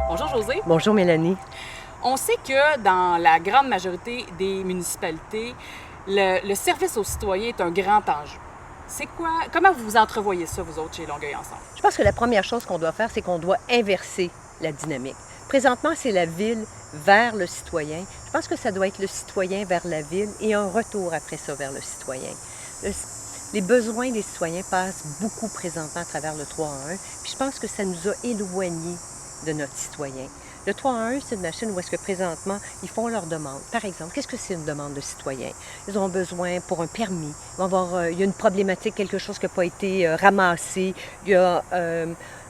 Bonjour José. Bonjour Mélanie. On sait que dans la grande majorité des municipalités, le service aux citoyens est un grand enjeu. Comment vous entrevoyez ça, vous autres, chez Longueuil Ensemble? Je pense que la première chose qu'on doit faire, c'est qu'on doit inverser la dynamique. Présentement, c'est la ville vers le citoyen. Je pense que ça doit être le citoyen vers la ville et un retour après ça vers le citoyen. Les besoins des citoyens passent beaucoup présentement à travers le 3 en 1, puis je pense que ça nous a éloignés de notre citoyen. Le 3 en 1, c'est une machine où est-ce que présentement, ils font leurs demandes. Par exemple, qu'est-ce que c'est une demande de citoyen? Ils ont besoin pour un permis. Il y a une problématique, quelque chose qui n'a pas été ramassé. Il y a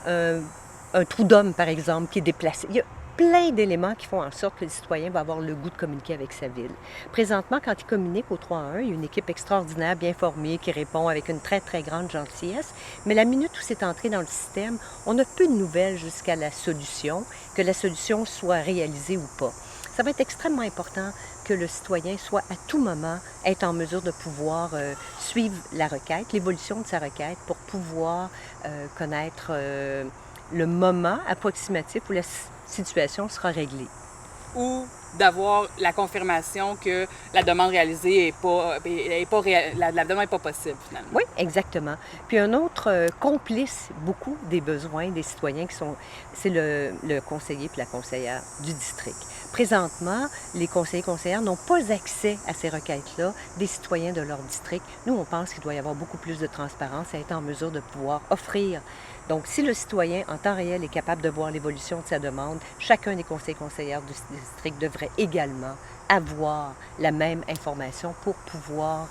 un trou d'homme, par exemple, qui est déplacé. Il y a plein d'éléments qui font en sorte que le citoyen va avoir le goût de communiquer avec sa ville. Présentement, quand il communique au 3 en 1, il y a une équipe extraordinaire, bien formée, qui répond avec une très, très grande gentillesse. Mais la minute où c'est entré dans le système, on a peu de nouvelles jusqu'à la solution, que la solution soit réalisée ou pas. Ça va être extrêmement important que le citoyen soit à tout moment être en mesure de pouvoir suivre la requête, l'évolution de sa requête, pour pouvoir connaître le moment approximatif où la situation sera réglée. Ou d'avoir la confirmation que la demande réalisée la demande n'est pas possible, finalement. Oui, exactement. Puis un autre complice beaucoup des besoins des citoyens, c'est le conseiller puis la conseillère du district. Présentement, les conseillers et conseillères n'ont pas accès à ces requêtes-là des citoyens de leur district. Nous, on pense qu'il doit y avoir beaucoup plus de transparence et être en mesure de pouvoir offrir. Donc, si le citoyen, en temps réel, est capable de voir l'évolution de sa demande, chacun des conseillers et conseillères du district devrait également avoir la même information pour pouvoir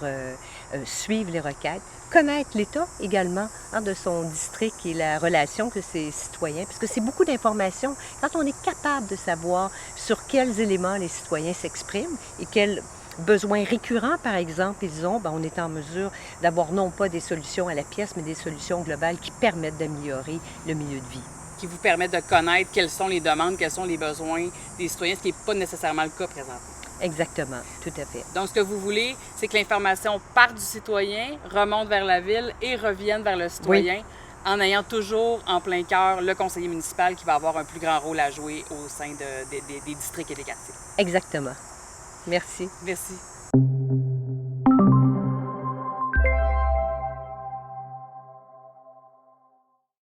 suivre les requêtes, connaître l'état également de son district et la relation que ses citoyens, parce que c'est beaucoup d'informations. Quand on est capable de savoir sur quels éléments les citoyens s'expriment et quels besoins récurrents, par exemple, ils ont, on est en mesure d'avoir non pas des solutions à la pièce, mais des solutions globales qui permettent d'améliorer le milieu de vie. Qui vous permettent de connaître quelles sont les demandes, quels sont les besoins des citoyens, ce qui n'est pas nécessairement le cas présentement. Exactement, tout à fait. Donc, ce que vous voulez, c'est que l'information parte du citoyen, remonte vers la ville et revienne vers le citoyen, oui, en ayant toujours en plein cœur le conseiller municipal qui va avoir un plus grand rôle à jouer au sein des districts et des quartiers. Exactement. Merci. Merci.